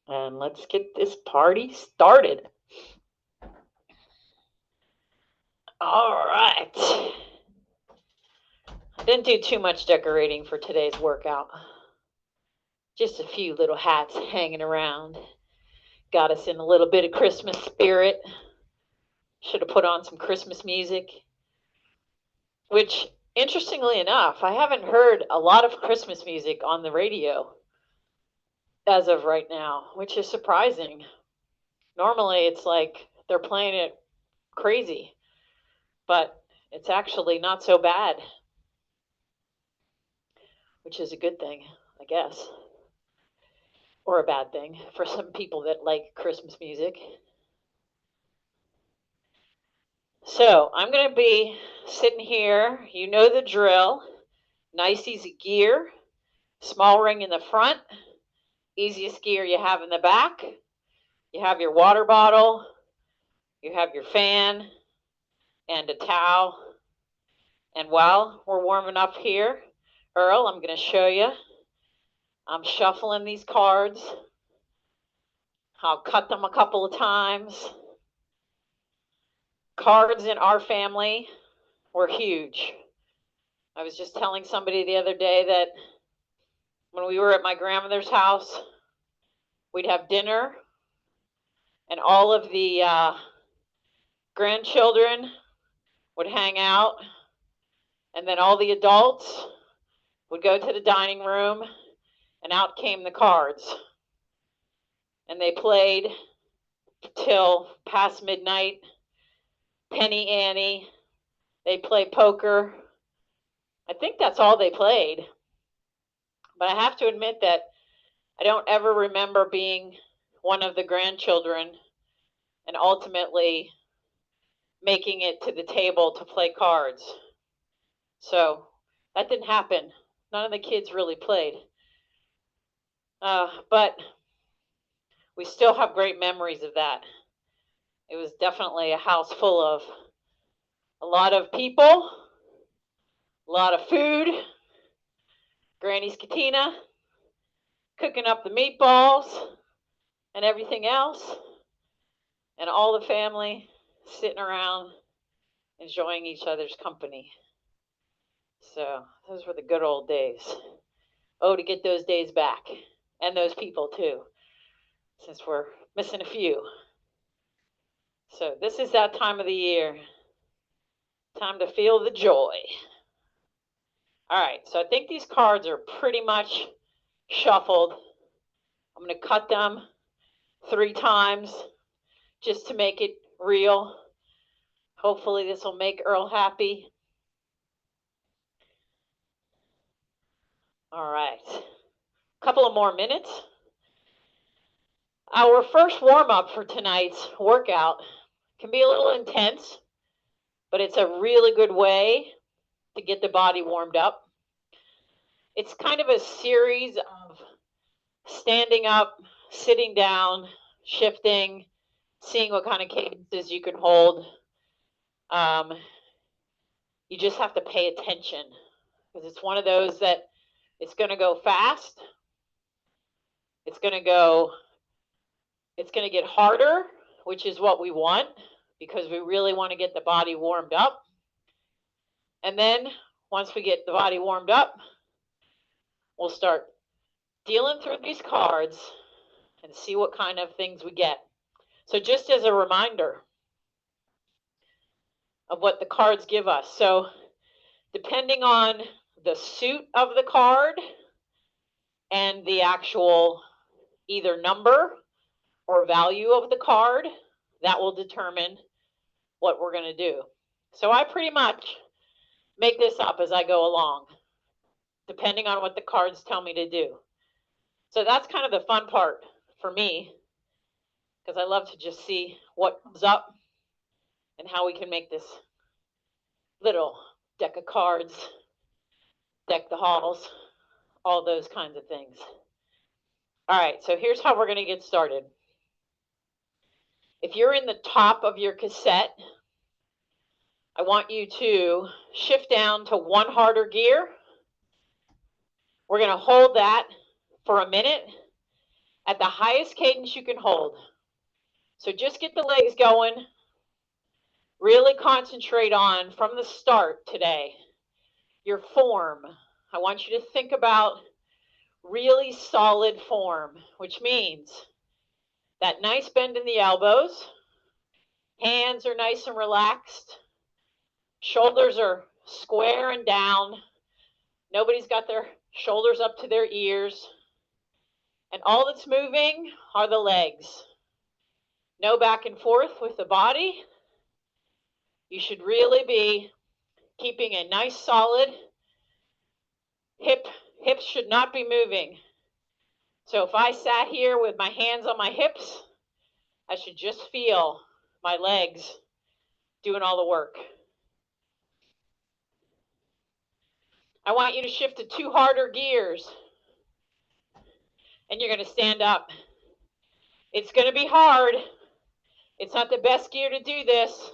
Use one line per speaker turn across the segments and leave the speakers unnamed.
and let's get this party started. All right. I didn't do too much decorating for today's workout. Just a few little hats hanging around. Got us in a little bit of Christmas spirit. Should have put on some Christmas music, which, interestingly enough, I haven't heard a lot of Christmas music on the radio as of right now, which is surprising. Normally, it's like they're playing it crazy, but it's actually not so bad, which is a good thing, I guess, or a bad thing for some people that like Christmas music. So I'm going to be sitting here. You know the drill. Nice, easy gear. Small ring in the front. Easiest gear you have in the back. You have your water bottle. You have your fan and a towel. And while we're warming up here, Earl, I'm going to show you. I'm shuffling these cards. I'll cut them a couple of times. Cards in our family were huge. I was just telling somebody the other day that when we were at my grandmother's house, we'd have dinner, and all of the grandchildren would hang out, and then all the adults would go to the dining room, and out came the cards. And they played till past midnight. Penny Annie. They played poker. I think that's all they played. But I have to admit that I don't ever remember being one of the grandchildren and ultimately making it to the table to play cards. So that didn't happen. None of the kids really played. But we still have great memories of that. It was definitely a house full of a lot of people, a lot of food, Granny's Katina cooking up the meatballs and everything else, and all the family sitting around enjoying each other's company. So those were the good old days. Oh, to get those days back, and those people too, since we're missing a few. So this is that time of the year. Time to feel the joy. All right, so I think these cards are pretty much shuffled. I'm going to cut them 3 times just to make it real. Hopefully this will make Earl happy. All right, a couple of more minutes. Our first warm-up for tonight's workout can be a little intense, but it's a really good way to get the body warmed up. It's kind of a series of standing up, sitting down, shifting, seeing what kind of cadences you can hold. You just have to pay attention because it's one of those that it's going to go fast. It's going to get harder, which is what we want because we really want to get the body warmed up. And then once we get the body warmed up, we'll start dealing through these cards and see what kind of things we get. So just as a reminder of what the cards give us. So depending on the suit of the card and the actual either number or value of the card, that will determine what we're going to do. So I pretty much make this up as I go along, depending on what the cards tell me to do. So that's kind of the fun part for me, because I love to just see what comes up and how we can make this little deck of cards, deck the halls, all those kinds of things. All right, so here's how we're going to get started. If you're in the top of your cassette, I want you to shift down to 1 harder gear. We're going to hold that for a minute, at the highest cadence you can hold. So just get the legs going. Really concentrate on, from the start today, your form. I want you to think about really solid form, which means that nice bend in the elbows, hands are nice and relaxed, shoulders are square and down, nobody's got their shoulders up to their ears, and all that's moving are the legs. No back and forth with the body. You should really be keeping a nice solid hips should not be moving. So if I sat here with my hands on my hips, I should just feel my legs doing all the work. I want you to shift to 2 harder gears, and you're going to stand up. It's going to be hard. It's not the best gear to do this.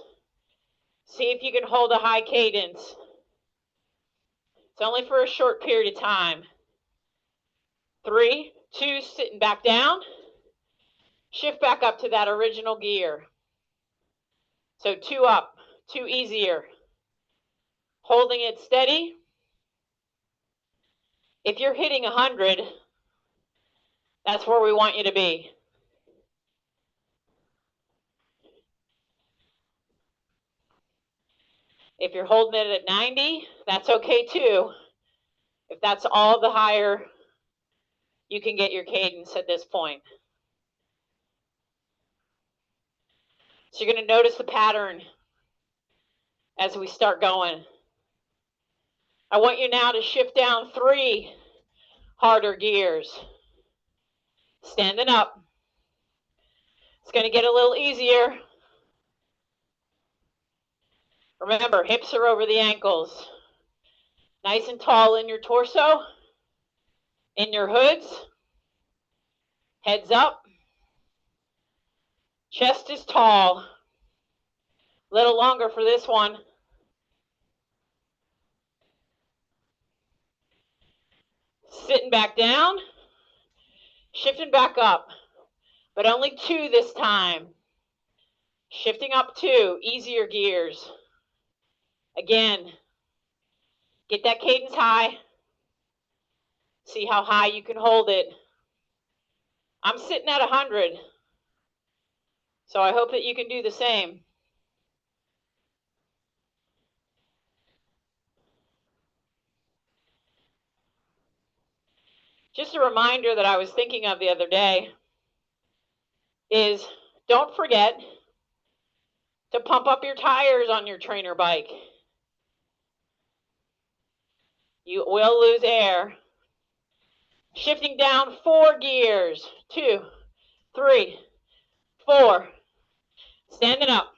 See if you can hold a high cadence. It's only for a short period of time. 3, 2, sitting back down. Shift back up to that original gear. So 2 up, 2 easier. Holding it steady. If you're hitting 100, that's where we want you to be. If you're holding it at 90, that's okay too. If that's all the higher you can get your cadence at this point. So you're going to notice the pattern as we start going. I want you now to shift down 3 harder gears. Standing up. It's going to get a little easier. Remember, hips are over the ankles. Nice and tall in your torso, in your hoods. Heads up. Chest is tall. A little longer for this one. Sitting back down. Shifting back up. But only 2 this time. Shifting up 2, easier gears. Again, get that cadence high. See how high you can hold it. I'm sitting at 100, so I hope that you can do the same. Just a reminder that I was thinking of the other day is don't forget to pump up your tires on your trainer bike. You will lose air. Shifting down 4 gears. 2, 3, 4. Standing up.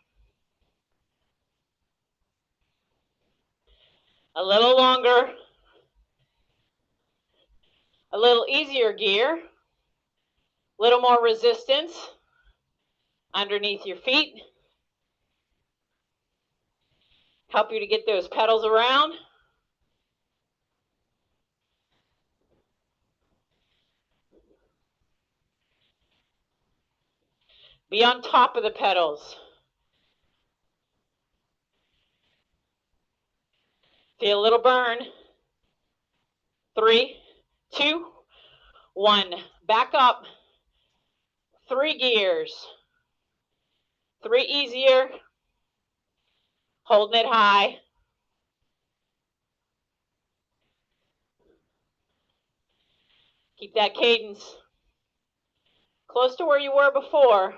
A little longer. A little easier gear. A little more resistance underneath your feet. Help you to get those pedals around. Be on top of the pedals. Feel a little burn. 3, 2, 1. Back up. 3 gears. 3 easier. Holding it high. Keep that cadence close to where you were before.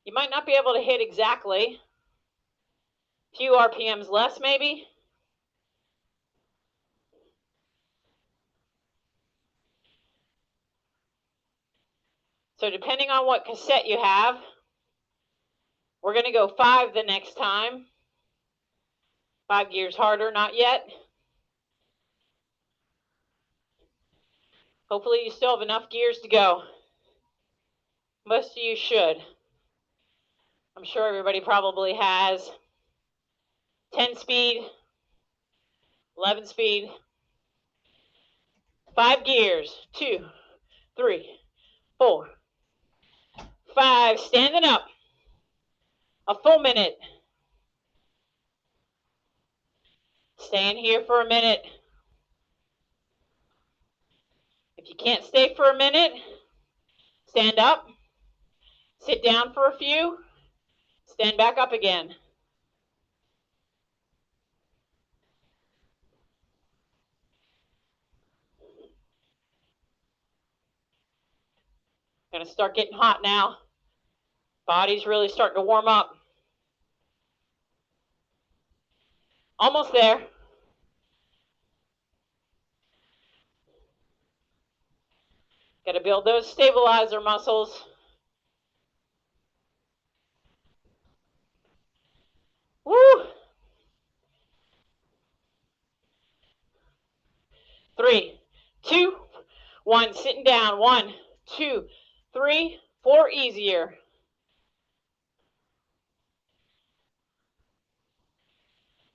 You might not be able to hit exactly. A few RPMs less maybe. So depending on what cassette you have, we're going to go 5 the next time. 5 gears harder, not yet. Hopefully you still have enough gears to go. Most of you should. I'm sure everybody probably has 10 speed, 11 speed, 5 gears, 2, 3, 4, 5, standing up. A full minute. Staying here for a minute. If you can't stay for a minute, stand up, sit down for a few, stand back up again. Gonna start getting hot now. Body's really starting to warm up. Almost there. Got to build those stabilizer muscles. Woo! 3, 2, 1. Sitting down. 1, 2, 3, 4. Easier.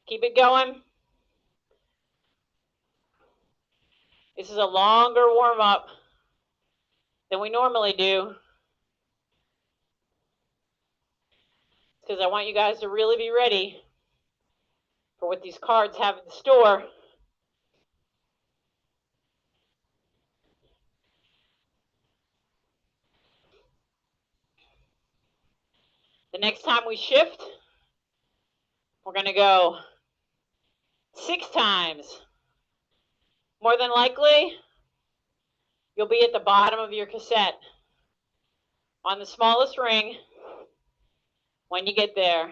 Keep it going. This is a longer warm up than we normally do, because I want you guys to really be ready for what these cards have in store. The next time we shift, we're going to go 6 times. More than likely, you'll be at the bottom of your cassette on the smallest ring when you get there.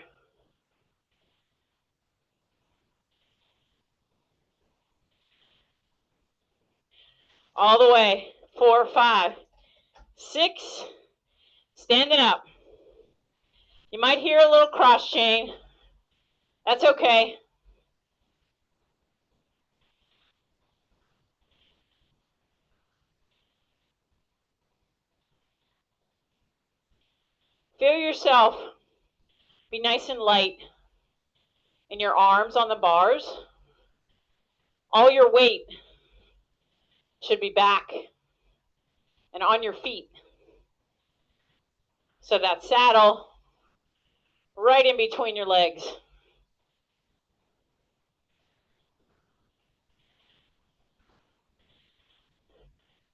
All the way. 4, 5, 6. Standing up. You might hear a little cross chain. That's okay. Feel yourself be nice and light in your arms on the bars. All your weight should be back and on your feet. So that saddle right in between your legs.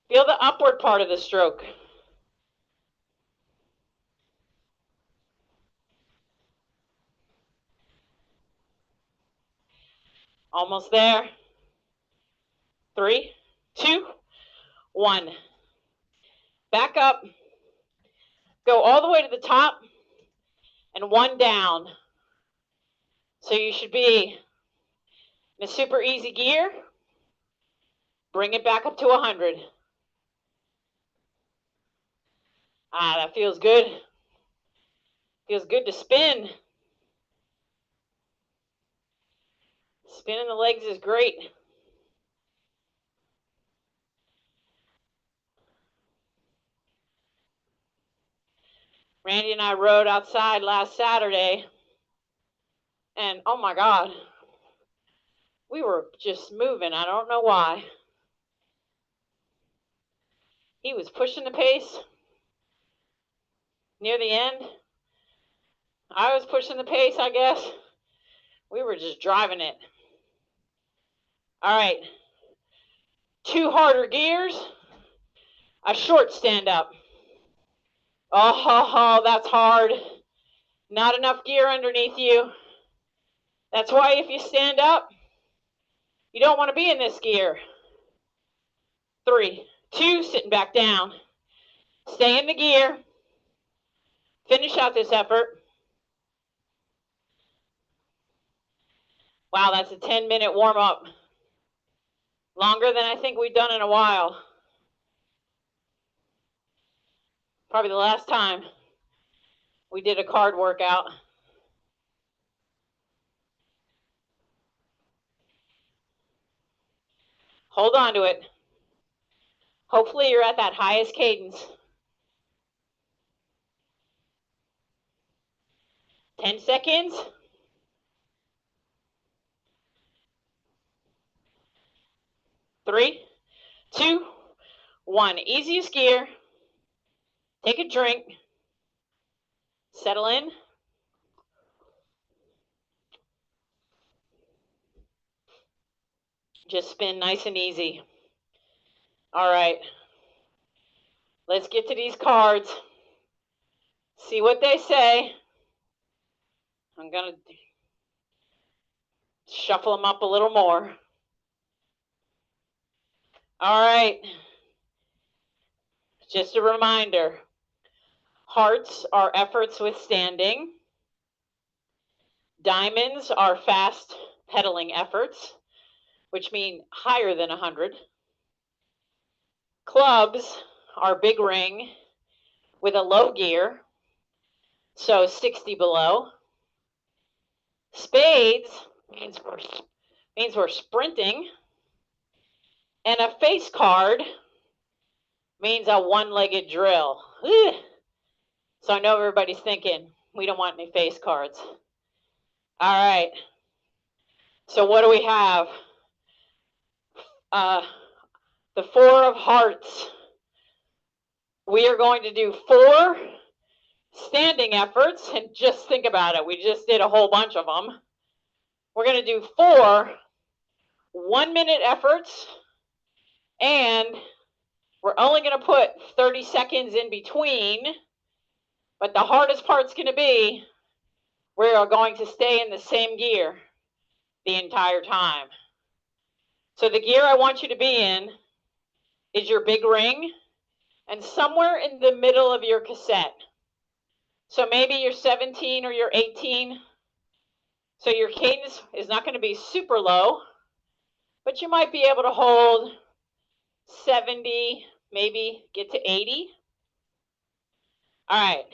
Feel the upward part of the stroke. Almost there. 3, 2, 1. Back up. Go all the way to the top and 1 down. So you should be in a super easy gear. Bring it back up to 100. That feels good. Feels good to spin. Spinning the legs is great. Randy and I rode outside last Saturday, and oh my God, we were just moving. I don't know why. He was pushing the pace near the end. I was pushing the pace, I guess. We were just driving it. All right. 2 harder gears. A short stand up. Oh, that's hard. Not enough gear underneath you. That's why if you stand up, you don't want to be in this gear. 3, 2, sitting back down. Stay in the gear. Finish out this effort. Wow, that's a 10-minute warm-up. Longer than I think we've done in a while. Probably the last time we did a card workout. Hold on to it. Hopefully you're at that highest cadence. 10 seconds. 3, 2, 1. Easiest gear. Take a drink. Settle in. Just spin nice and easy. All right. Let's get to these cards. See what they say. I'm going to shuffle them up a little more. All right. Just a reminder. Hearts are efforts withstanding. Diamonds are fast pedaling efforts, which mean higher than 100. Clubs are big ring with a low gear, so 60 below. Spades means we're sprinting. And a face card means a one-legged drill. Ugh. So I know everybody's thinking, we don't want any face cards. All right. So what do we have? The 4 of hearts. We are going to do 4 standing efforts, and just think about it. We just did a whole bunch of them. We're going to do 4 1-minute efforts, and we're only going to put 30 seconds in between, but the hardest part's going to be we are going to stay in the same gear the entire time. So the gear I want you to be in is your big ring and somewhere in the middle of your cassette. So maybe you're 17 or you're 18. So your cadence is not going to be super low, but you might be able to hold 70, maybe get to 80. All right,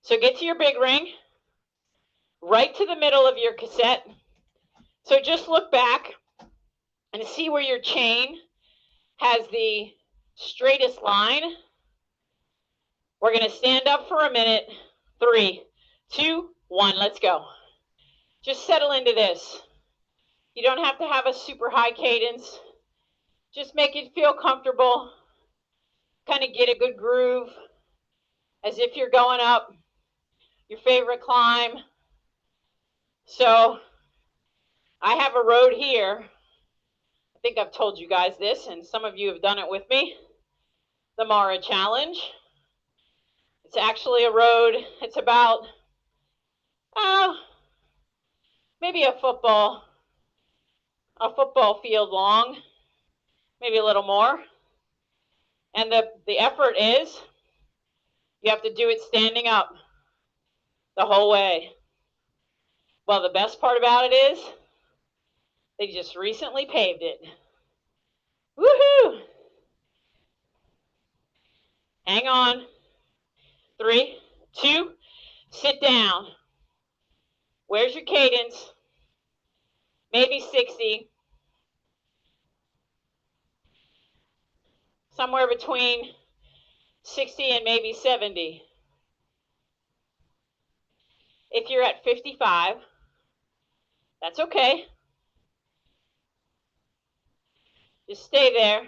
so get to your big ring, right to the middle of your cassette. So just look back and see where your chain has the straightest line. We're going to stand up for a minute. 3, 2, 1, let's go. Just settle into this. You don't have to have a super high cadence. Just make it feel comfortable. Kind of get a good groove as if you're going up your favorite climb. So I have a road here. I think I've told you guys this, and some of you have done it with me. The Mara Challenge. It's actually a road. It's about, maybe a football field long, maybe a little more. And the effort is you have to do it standing up the whole way. Well, the best part about it is they just recently paved it. Woohoo! Hang on. 3, 2, sit down. Where's your cadence? Maybe 60. Somewhere between 60 and maybe 70. If you're at 55, that's okay. Just stay there.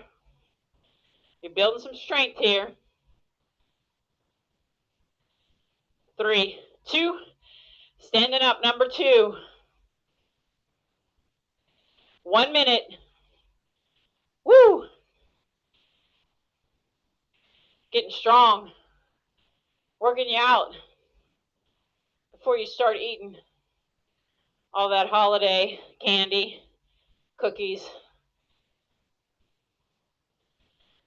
You're building some strength here. 3, 2, standing up, number 2. 1 minute. Woo! Getting strong. Working you out before you start eating all that holiday candy, cookies.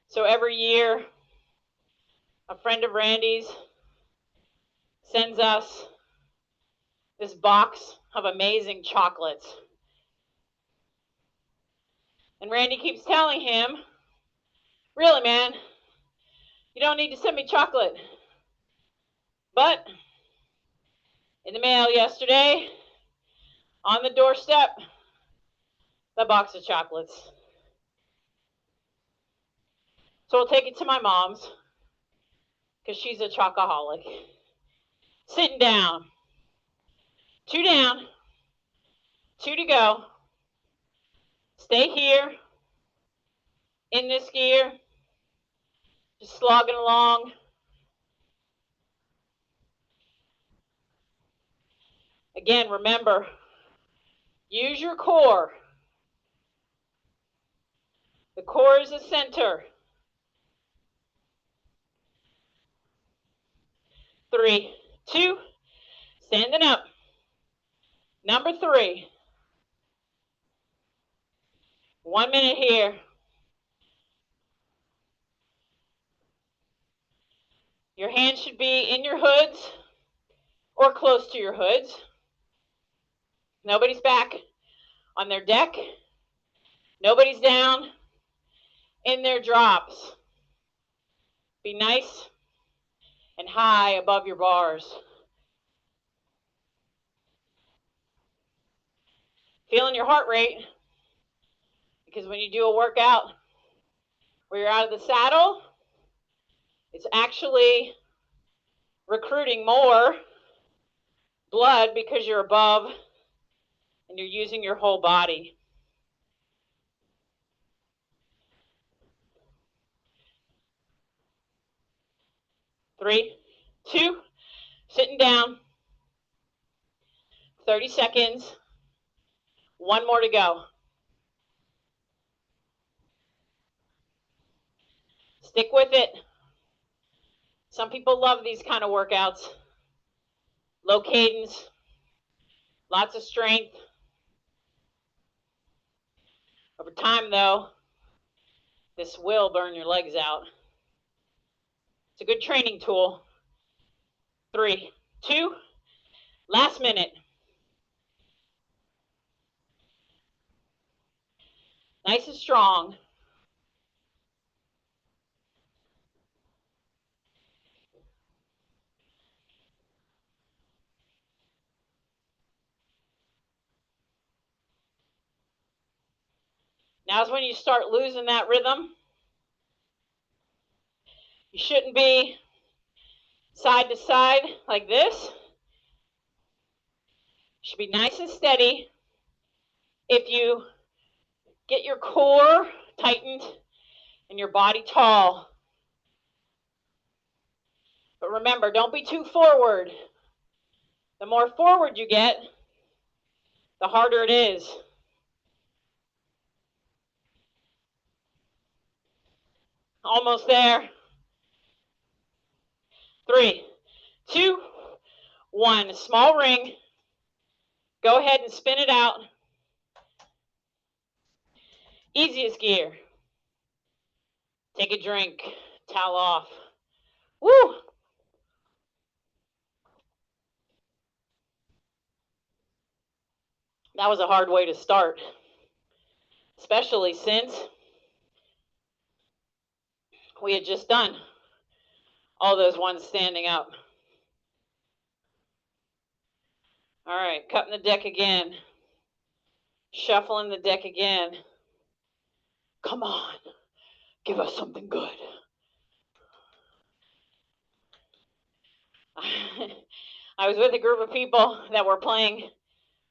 So every year, a friend of Randy's sends us this box of amazing chocolates. And Randy keeps telling him, really, man, you don't need to send me chocolate. But in the mail yesterday, on the doorstep, the box of chocolates. So we'll take it to my mom's because she's a chocoholic. Sitting down. 2 down. 2 to go. Stay here in this gear. Just slogging along. Again, remember, use your core. The core is the center. 3, 2, standing up. Number 3. 1 minute here. Your hands should be in your hoods or close to your hoods. Nobody's back on their deck. Nobody's down in their drops. Be nice and high above your bars. Feeling your heart rate, because when you do a workout where you're out of the saddle, it's actually recruiting more blood because you're above and you're using your whole body. 3, 2, sitting down. 30 seconds. 1 more to go. Stick with it. Some people love these kind of workouts. Low cadence, lots of strength. Over time, though, this will burn your legs out. It's a good training tool. 3, 2, last minute. Nice and strong. Now's when you start losing that rhythm. You shouldn't be side to side like this. You should be nice and steady. If you get your core tightened and your body tall. But remember, don't be too forward. The more forward you get, the harder it is. Almost there. 3, 2, 1. Small ring. Go ahead and spin it out. Easiest gear. Take a drink. Towel off. Woo! That was a hard way to start, especially since we had just done all those ones standing up. All right, cutting the deck again. Shuffling the deck again. Come on, give us something good. I was with a group of people that were playing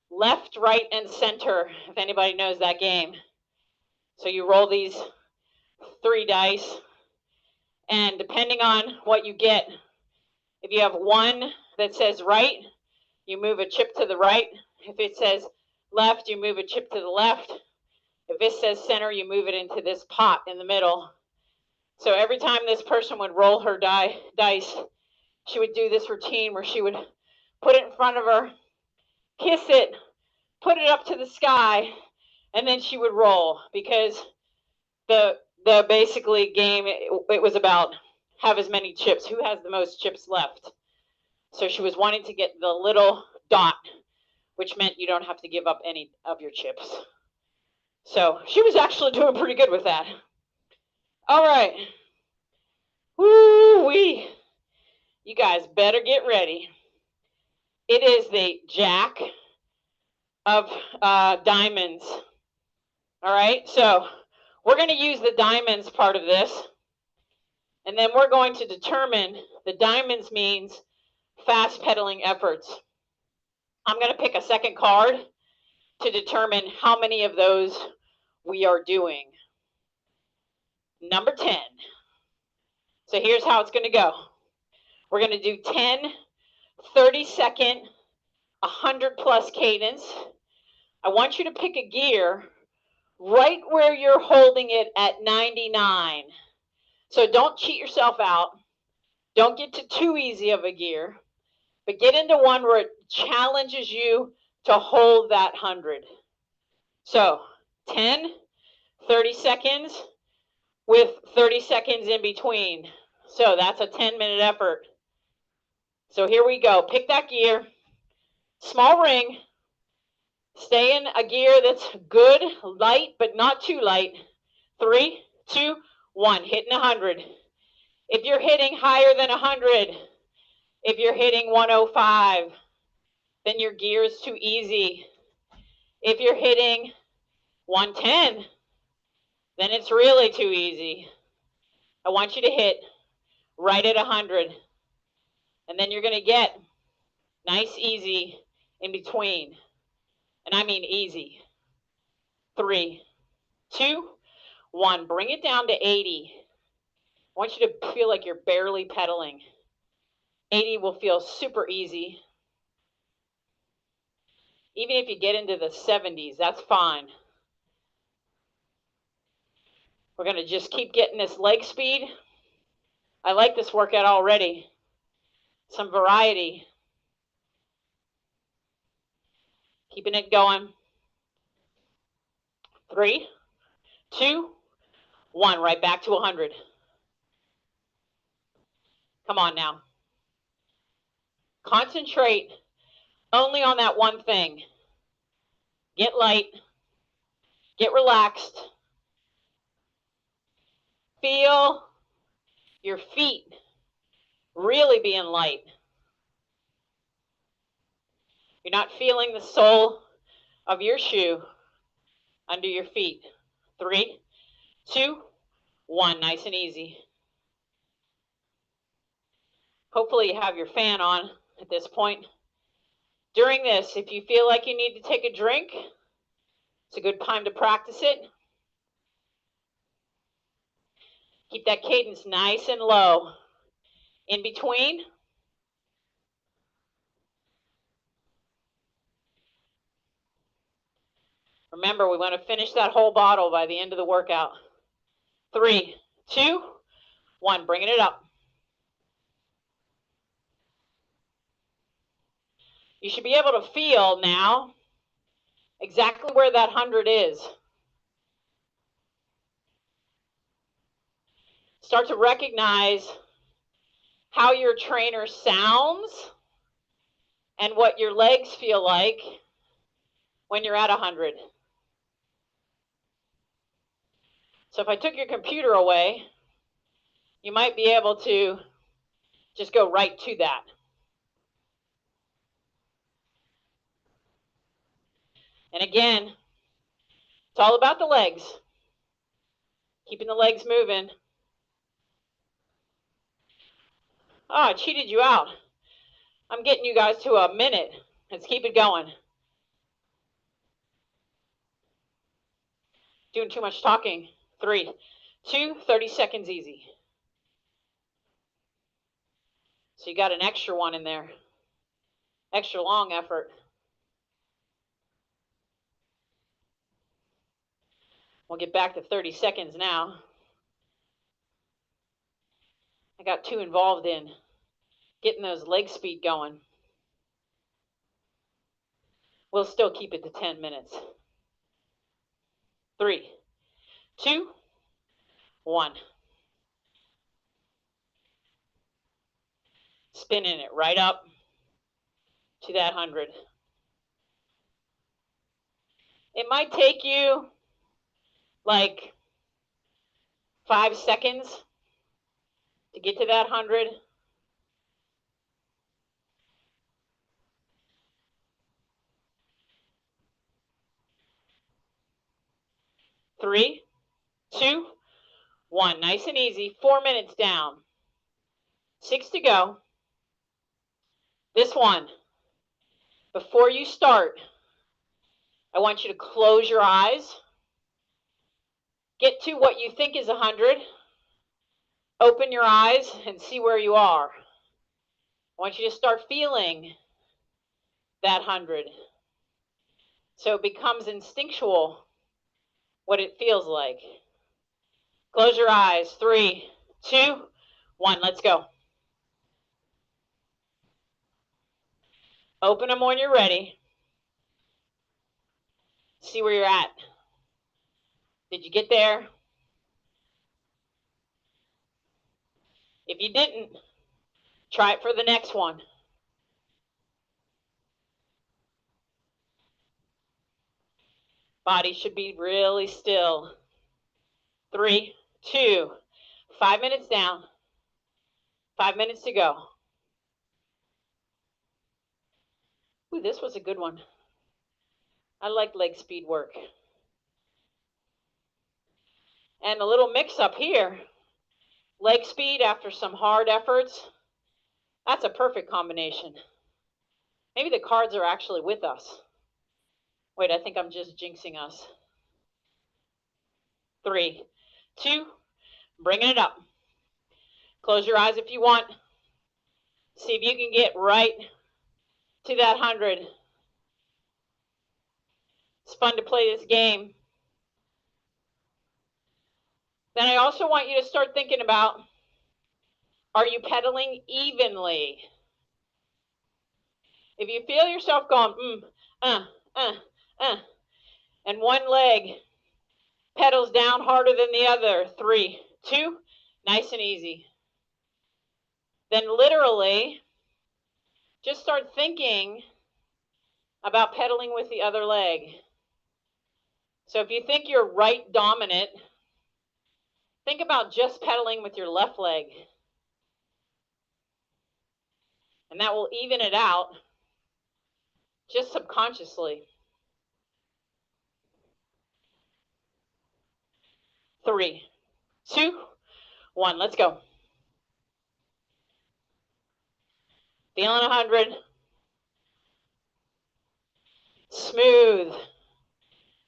left, right, and center, if anybody knows that game. So you roll these 3 dice, and depending on what you get, if you have 1 that says right, you move a chip to the right. If it says left, you move a chip to the left. If it says center, you move it into this pot in the middle. So every time this person would roll her dice, she would do this routine where she would put it in front of her, kiss it, put it up to the sky, and then she would roll, because the basically game, it was about have as many chips. Who has the most chips left? So she was wanting to get the little dot, which meant you don't have to give up any of your chips. So she was actually doing pretty good with that. All right. Woo-wee. You guys better get ready. It is the Jack of diamonds. All right, so we're going to use the diamonds part of this, and then we're going to determine the diamonds means fast pedaling efforts. I'm going to pick a second card to determine how many of those we are doing. Number 10. So here's how it's going to go. We're going to do 10 30-second 100+ cadence. I want you to pick a gear right where you're holding it at 99. So don't cheat yourself out. Don't get to too easy of a gear, but get into one where it challenges you to hold that 100. So 10, 30 seconds with 30 seconds in between. So that's a 10-minute effort. So here we go. Pick that gear. Small ring. Stay in a gear that's good, light, but not too light. 3, 2, 1. Hitting 100. If you're hitting higher than 100, if you're hitting 105, then your gear is too easy. If you're hitting 110, then it's really too easy. I want you to hit right at 100. And then you're going to get nice, easy in between. And I mean easy. 3, 2, 1. Bring it down to 80. I want you to feel like you're barely pedaling. 80 will feel super easy. Even if you get into the 70s, that's fine. We're going to just keep getting this leg speed. I like this workout already. Some variety. Keeping it going. 3, 2, 1. Right back to 100. Come on now. Concentrate only on that one thing. Get light. Get relaxed. Feel your feet really being light. You're not feeling the sole of your shoe under your feet. 3, 2, 1. Nice and easy. Hopefully you have your fan on at this point. During this, if you feel like you need to take a drink, it's a good time to practice it. Keep that cadence nice and low. In between, remember, we want to finish that whole bottle by the end of the workout. 3, 2, 1. Bringing it up. You should be able to feel now exactly where that 100 is. Start to recognize how your trainer sounds and what your legs feel like when you're at 100. So if I took your computer away, you might be able to just go right to that. And again, it's all about the legs. Keeping the legs moving. Oh, I cheated you out. I'm getting you guys to a minute. Let's keep it going. Doing too much talking. 3, 2, 30 seconds easy. So you got an extra one in there. Extra long effort. We'll get back to 30 seconds now. I got 2 involved in getting those leg speed going. We'll still keep it to 10 minutes. 3, 2, 1. Spinning it right up to that 100. It might take you like 5 seconds to get to that 100. Three, 2, 1. Nice and easy. 4 minutes down. 6 to go. This one, before you start, I want you to close your eyes. Get to what you think is 100. Open your eyes and see where you are. I want you to start feeling that 100. So it becomes instinctual what it feels like. Close your eyes. 3, 2, 1. Let's go. Open them when you're ready. See where you're at. Did you get there? If you didn't, try it for the next one. Body should be really still. 3, 2, 5 minutes down. 5 minutes to go. Ooh, this was a good one. I like leg speed work. And a little mix up here. Leg speed after some hard efforts. That's a perfect combination. Maybe the cards are actually with us. Wait, I think I'm just jinxing us. 3, 2, bringing it up. Close your eyes if you want. See if you can get right to that 100. It's fun to play this game. Then I also want you to start thinking about, are you pedaling evenly? If you feel yourself going, and one leg pedals down harder than the other, 3, 2, nice and easy. Then literally, just start thinking about pedaling with the other leg. So if you think you're right dominant, think about just pedaling with your left leg. And that will even it out just subconsciously. 3, 2, 1, let's go. Feeling 100. Smooth.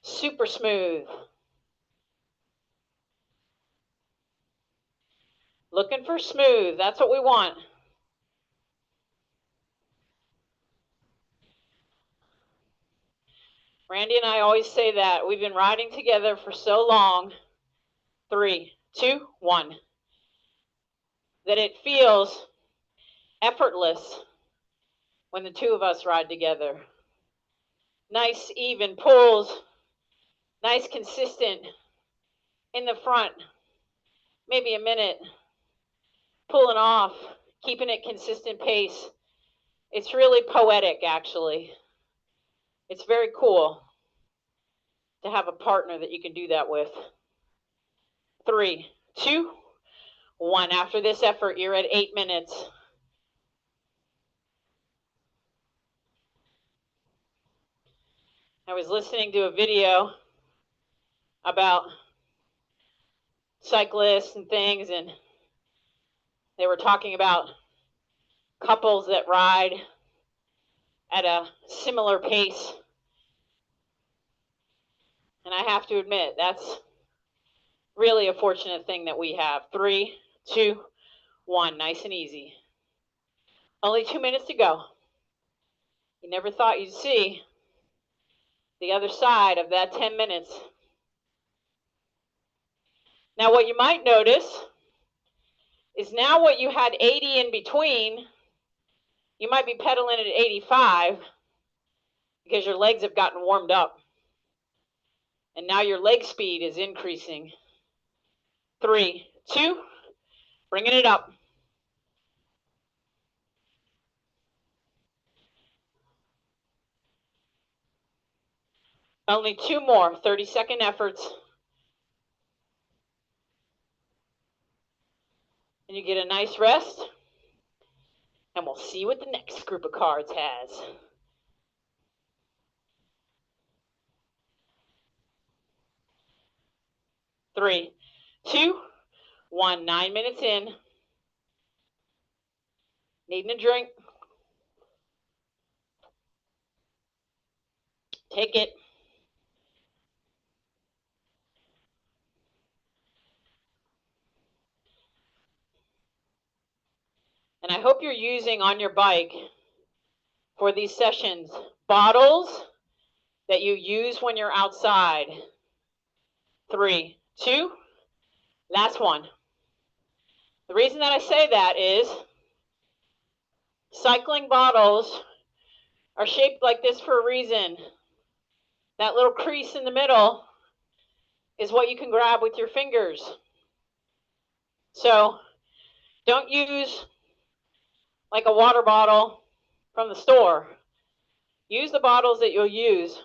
Super smooth. Looking for smooth. That's what we want. Randy and I always say that. We've been riding together for so long. 3, 2, 1. That it feels effortless when the two of us ride together. Nice even pulls. Nice consistent in the front. Maybe a minute. Pulling off. Keeping it consistent pace. It's really poetic, actually. It's very cool to have a partner that you can do that with. 3, 2, 1. After this effort, you're at 8 minutes. I was listening to a video about cyclists and things, and they were talking about couples that ride at a similar pace. And I have to admit, that's really a fortunate thing that we have. 3, 2, 1. Nice and easy. Only 2 minutes to go. You never thought you'd see the other side of that 10 minutes. Now, what you might notice is now what you had 80 in between, you might be pedaling at 85 because your legs have gotten warmed up. And now your leg speed is increasing. 3, 2, bringing it up. Only 2 more 30-second efforts. And you get a nice rest. And we'll see what the next group of cards has. 3, 2, 1. 9 minutes in. Needing a drink. Take it. And I hope you're using on your bike for these sessions. Bottles that you use when you're outside. 3, 2, last one. The reason that I say that is cycling bottles are shaped like this for a reason. That little crease in the middle is what you can grab with your fingers. So don't use like a water bottle from the store. Use the bottles that you'll use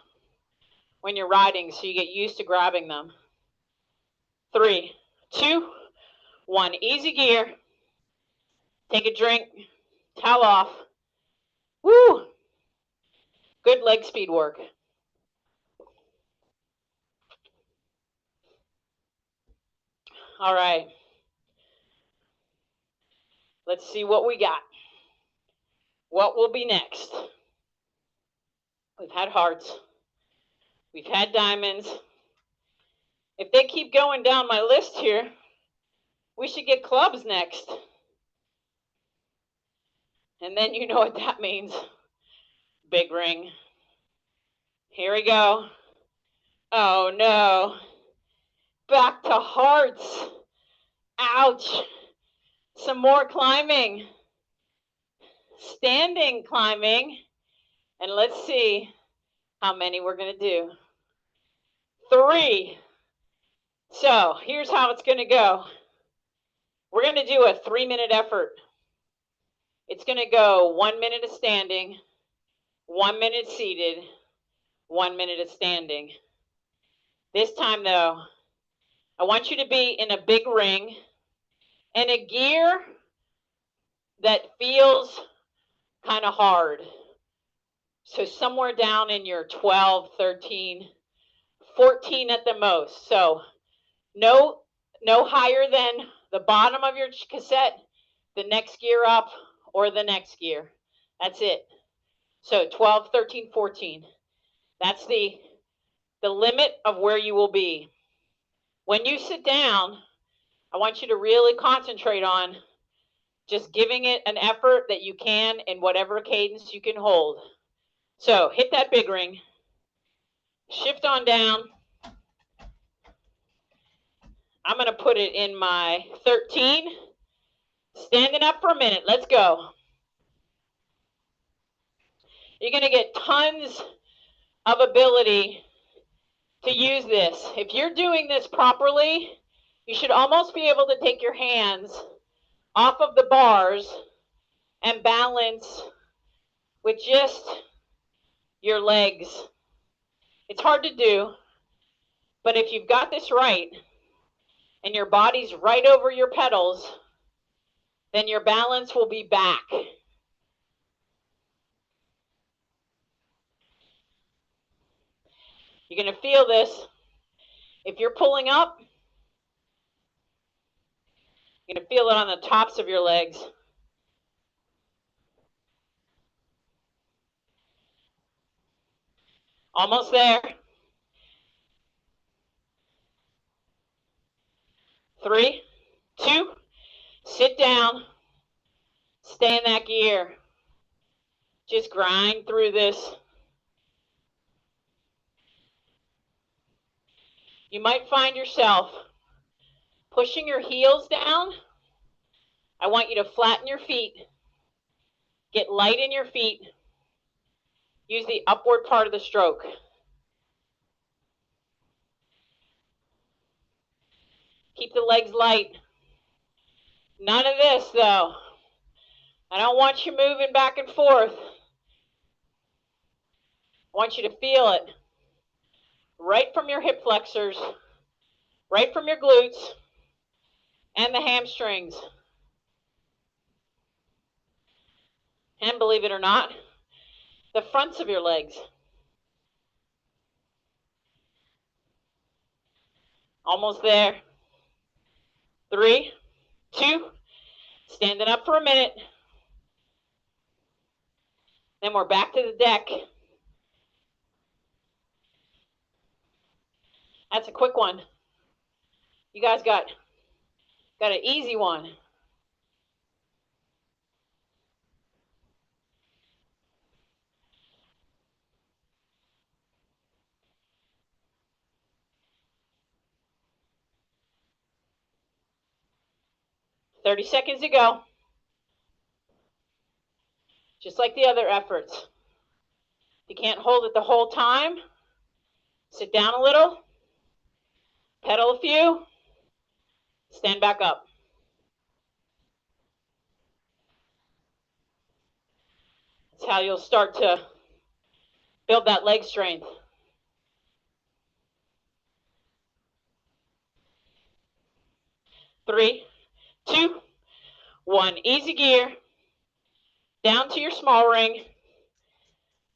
when you're riding so you get used to grabbing them. 3, 2, 1. Easy gear. Take a drink. Towel off. Woo! Good leg speed work. All right. Let's see what we got. What will be next? We've had hearts. We've had diamonds. If they keep going down my list here, we should get clubs next. And then you know what that means. Big ring. Here we go. Oh no. Back to hearts. Ouch. Some more climbing. Standing climbing. And let's see how many we're going to do. 3. So here's how it's going to go. We're going to do a 3-minute effort. It's going to go 1 minute of standing, 1 minute seated, 1 minute of standing. This time though, I want you to be in a big ring and a gear that feels kind of hard. So somewhere down in your 12, 13, 14 at the most. So no higher than the bottom of your cassette, the next gear up, or the next gear. That's it. So 12, 13, 14. That's the limit of where you will be. When you sit down, I want you to really concentrate on just giving it an effort that you can in whatever cadence you can hold. So hit that big ring. Shift on down. I'm going to put it in my 13. Standing up for a minute. Let's go. You're going to get tons of ability to use this. If you're doing this properly, you should almost be able to take your hands off of the bars and balance with just your legs. It's hard to do, but if you've got this right and your body's right over your pedals, then your balance will be back. You're going to feel this. If you're pulling up, you're going to feel it on the tops of your legs. Almost there. 3, 2, sit down, stay in that gear. Just grind through this. You might find yourself pushing your heels down. I want you to flatten your feet. Get light in your feet. Use the upward part of the stroke. Keep the legs light. None of this, though. I don't want you moving back and forth. I want you to feel it right from your hip flexors, right from your glutes, and the hamstrings. And believe it or not, the fronts of your legs. Almost there. 3, 2, standing up for a minute. Then we're back to the deck. That's a quick one. You guys got an easy one. 30 seconds to go. Just like the other efforts. If you can't hold it the whole time, sit down a little, pedal a few, stand back up. That's how you'll start to build that leg strength. 3, 2, 1. Easy gear. Down to your small ring.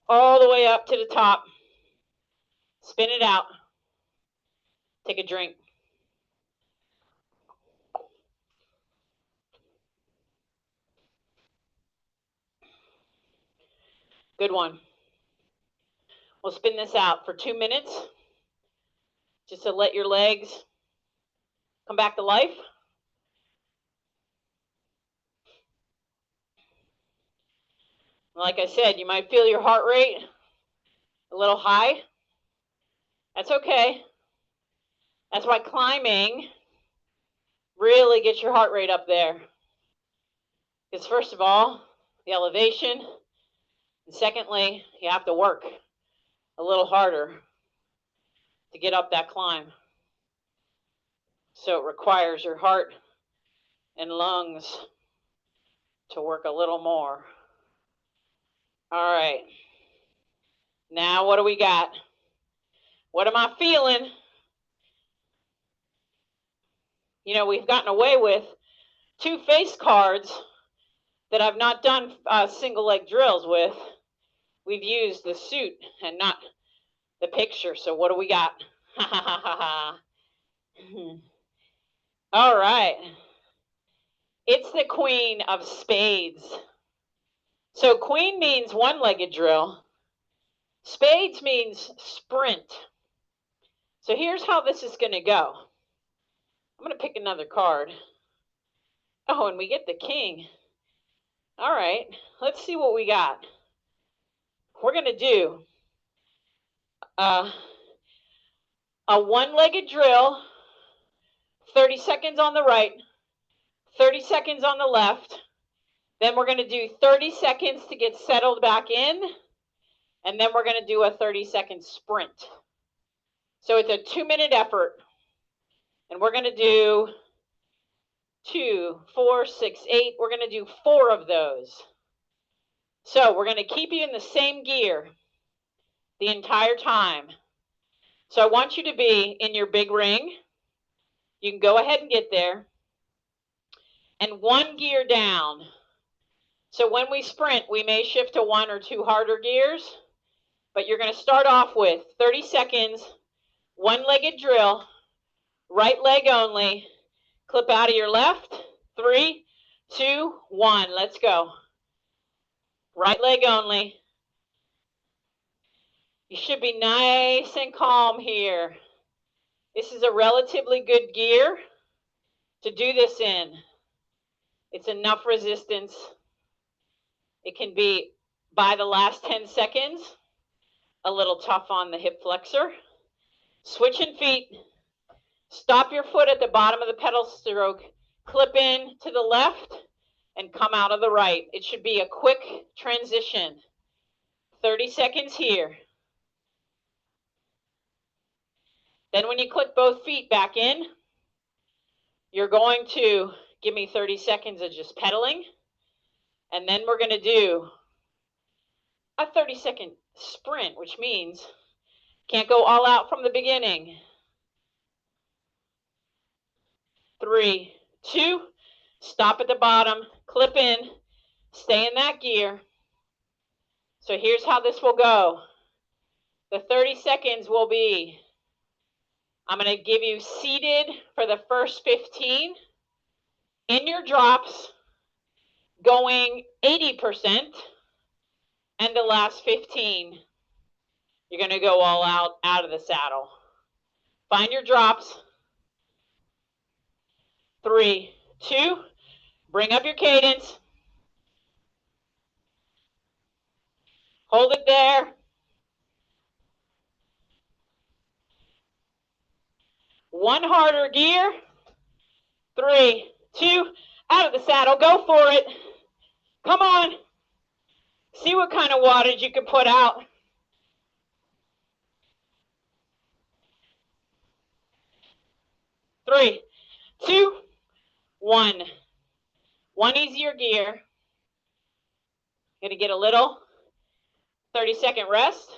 All the way up to the top. Spin it out. Take a drink. Good one. We'll spin this out for 2 minutes, just to let your legs come back to life. Like I said, you might feel your heart rate a little high. That's okay. That's why climbing really gets your heart rate up there. Because first of all, the elevation, and secondly, you have to work a little harder to get up that climb. So it requires your heart and lungs to work a little more. All right. Now what do we got? What am I feeling? You know, we've gotten away with 2 face cards that I've not done single leg drills with. We've used the suit and not the picture. So what do we got? All right. It's the Queen of Spades. So queen means one-legged drill. Spades means sprint. So here's how this is going to go. I'm going to pick another card. Oh, and we get the king. All right, let's see what we got. We're going to do a one-legged drill, 30 seconds on the right, 30 seconds on the left. Then we're going to do 30 seconds to get settled back in. And then we're going to do a 30-second sprint. So it's a 2-minute effort. And we're going to do 2, 4, 6, 8. We're going to do 4 of those. So we're going to keep you in the same gear the entire time. So I want you to be in your big ring. You can go ahead and get there. And 1 gear down. So when we sprint, we may shift to 1 or 2 harder gears. But you're going to start off with 30 seconds, one-legged drill, right leg only. Clip out of your left. 3, 2, 1. Let's go. Right leg only. You should be nice and calm here. This is a relatively good gear to do this in. It's enough resistance. It can be, by the last 10 seconds, a little tough on the hip flexor. Switching feet. Stop your foot at the bottom of the pedal stroke. Clip in to the left and come out of the right. It should be a quick transition. 30 seconds here. Then when you click both feet back in, you're going to give me 30 seconds of just pedaling. And then we're going to do a 30-second sprint, which means can't go all out from the beginning. 3, 2, stop at the bottom, clip in, stay in that gear. So here's how this will go. The 30 seconds will be, I'm going to give you seated for the first 15, in your drops, going 80%, and the last 15, you're going to go all out of the saddle. Find your drops. 3, 2, bring up your cadence. Hold it there. One harder gear. 3, 2, Out of the saddle, go for it. Come on. See what kind of wattage you can put out. Three, two, one. One easier gear. Gonna get a little 30-second rest.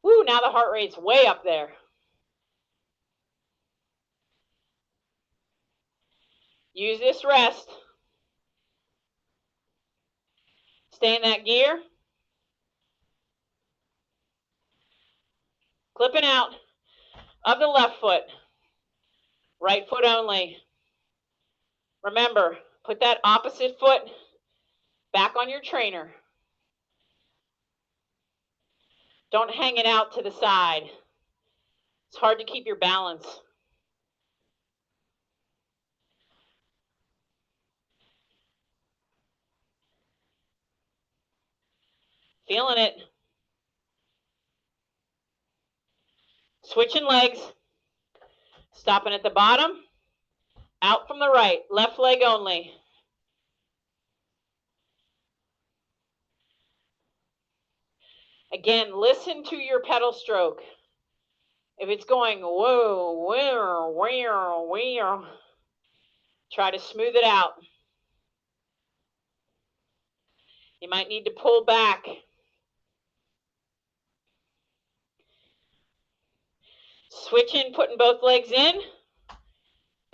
Woo, now the heart rate's way up there. Use this rest. Stay in that gear. Clipping out of the left foot. Right foot only. Remember, put that opposite foot back on your trainer. Don't hang it out to the side. It's hard to keep your balance. Feeling it. Switching legs. Stopping at the bottom. Out from the right. Left leg only. Again, listen to your pedal stroke. If it's going whoa, whoa, whoa, whoa, try to smooth it out. You might need to pull back. Switching, putting both legs in.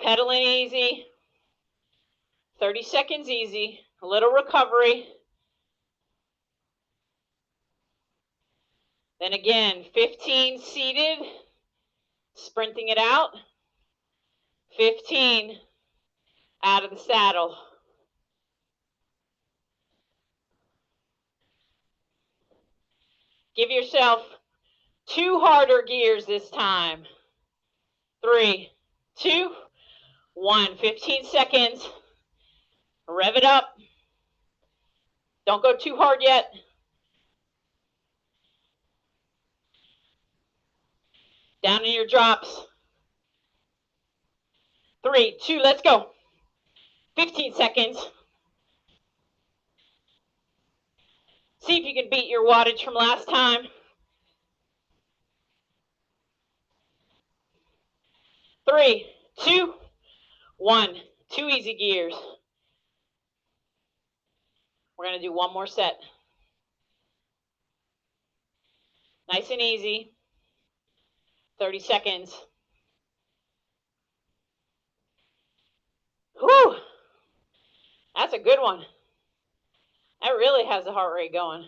Pedaling easy. 30 seconds easy. A little recovery. Then again, 15 seated. Sprinting it out. 15 out of the saddle. Give yourself 2 harder gears this time. 3, 2, 1. 15 seconds. Rev it up. Don't go too hard yet. Down in your drops. 3, 2, let's go. 15 seconds. See if you can beat your wattage from last time. 3, 2, 1. 2 easy gears. We're going to do one more set. Nice and easy. 30 seconds. Whew. That's a good one. That really has the heart rate going.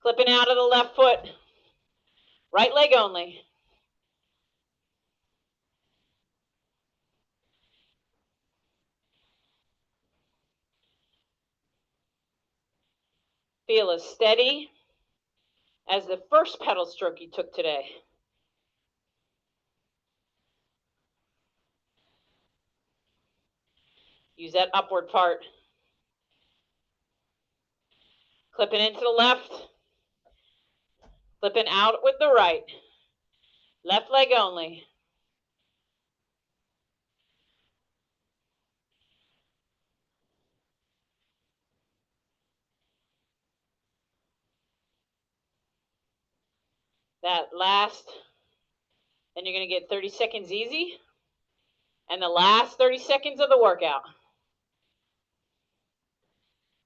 Clipping out of the left foot. Right leg only. Feel as steady as the first pedal stroke you took today. Use that upward part. Clipping into the left. Clipping out with the right. Left leg only. That last, then you're going to get 30 seconds easy. And the last 30 seconds of the workout.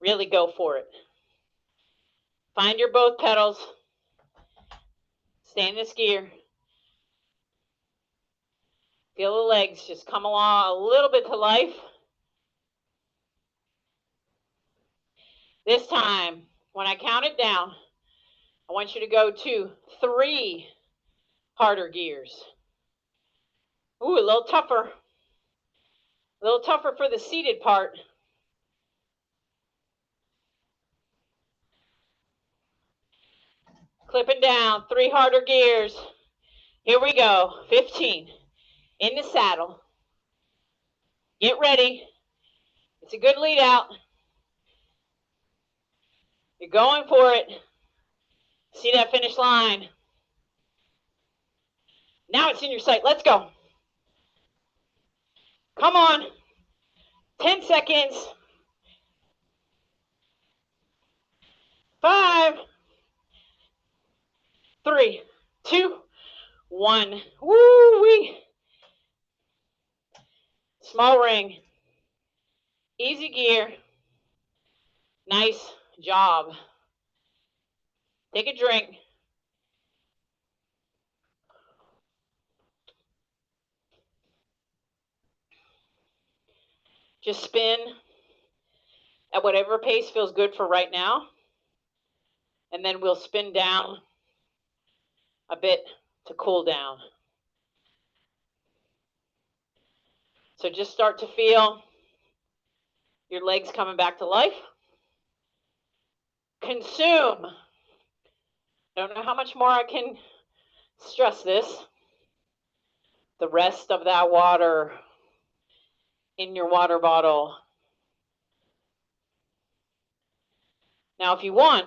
Really go for it. Find your both pedals. Stay in this gear. Feel the legs just come along a little bit to life. This time, when I count it down, I want you to go to 3 harder gears. Ooh, a little tougher. A little tougher for the seated part. Clipping down, 3 harder gears. Here we go, 15. In the saddle. Get ready. It's a good lead out. You're going for it. See that finish line. Now it's in your sight. Let's go. Come on. 10 seconds. 5, 3, 2, 1. Woo-wee. Small ring. Easy gear. Nice job. Take a drink. Just spin at whatever pace feels good for right now. And then we'll spin down a bit to cool down. So just start to feel your legs coming back to life. Consume. Don't know how much more I can stress this. The rest of that water in your water bottle. Now, if you want,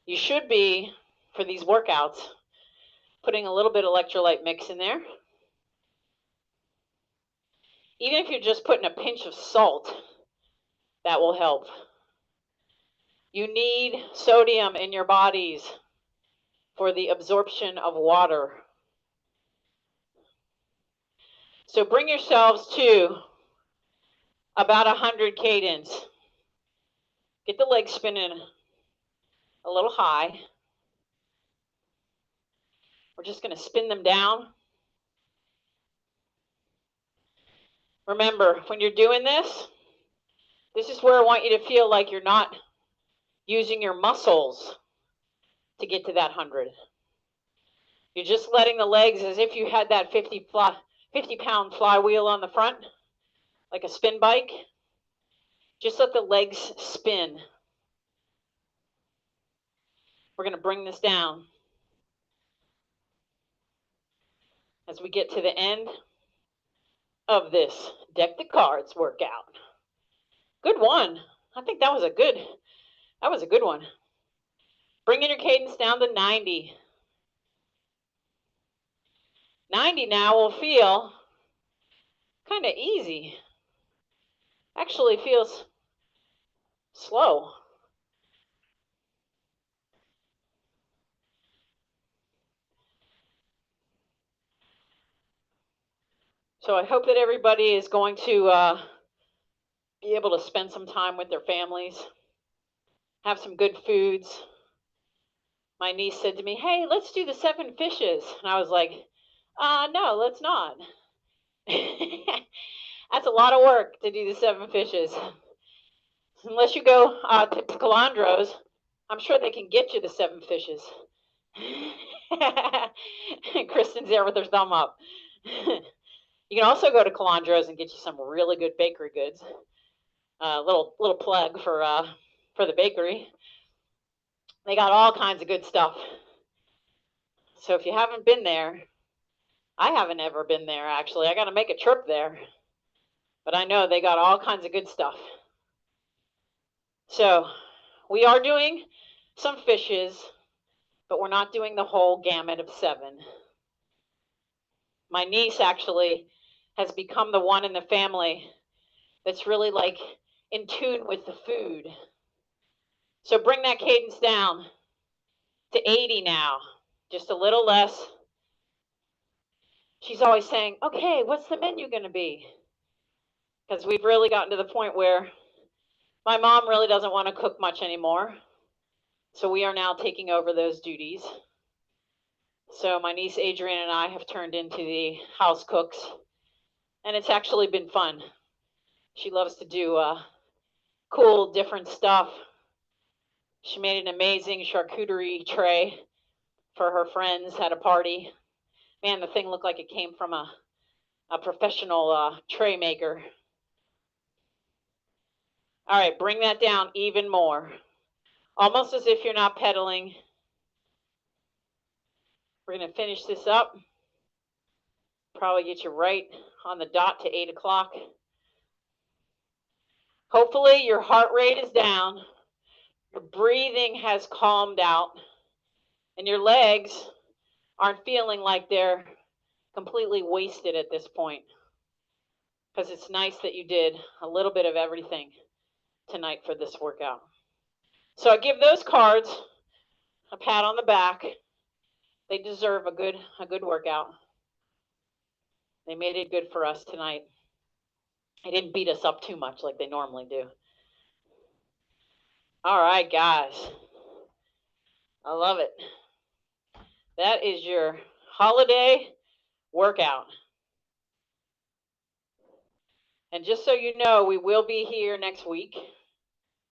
you should be, for these workouts, putting a little bit of electrolyte mix in there. Even if you're just putting a pinch of salt, that will help. You need sodium in your bodies for the absorption of water. So bring yourselves to about 100 cadence. Get the legs spinning a little high. We're just going to spin them down. Remember, when you're doing this is where I want you to feel like you're not using your muscles to get to that 100. You're just letting the legs, as if you had that 50-pound flywheel on the front, like a spin bike. Just let the legs spin. We're going to bring this down as we get to the end of this deck the cards workout. Good one. I think that was a good one. Bringing your cadence down to 90. 90 now will feel kind of easy. Actually feels slow. So I hope that everybody is going to be able to spend some time with their families, have some good foods. My niece said to me, hey, let's do the 7 fishes. And I was like, no, let's not. That's a lot of work to do the 7 fishes. Unless you go to Calandro's, I'm sure they can get you the 7 fishes. Kristen's there with her thumb up. You can also go to Calandro's and get you some really good bakery goods. Little plug for the bakery. They got all kinds of good stuff. So if you haven't been there, I haven't ever been there actually. I got to make a trip there. But I know they got all kinds of good stuff. So we are doing some fishes, but we're not doing the whole gamut of 7. My niece actually has become the one in the family that's really like in tune with the food. So bring that cadence down to 80 now, just a little less. She's always saying, okay, what's the menu going to be? Because we've really gotten to the point where my mom really doesn't want to cook much anymore. So we are now taking over those duties. So my niece Adrienne and I have turned into the house cooks. And it's actually been fun. She loves to do cool, different stuff. She made an amazing charcuterie tray for her friends at a party. Man, the thing looked like it came from a professional tray maker. All right, bring that down even more. Almost as if you're not pedaling. We're going to finish this up. Probably get you right on the dot to 8 o'clock. Hopefully your heart rate is down. Your breathing has calmed out. And your legs aren't feeling like they're completely wasted at this point, because it's nice that you did a little bit of everything tonight for this workout. So I give those cards a pat on the back. They deserve a good workout. They made it good for us tonight. They didn't beat us up too much like they normally do. All right, guys. I love it. That is your holiday workout. And just so you know, we will be here next week.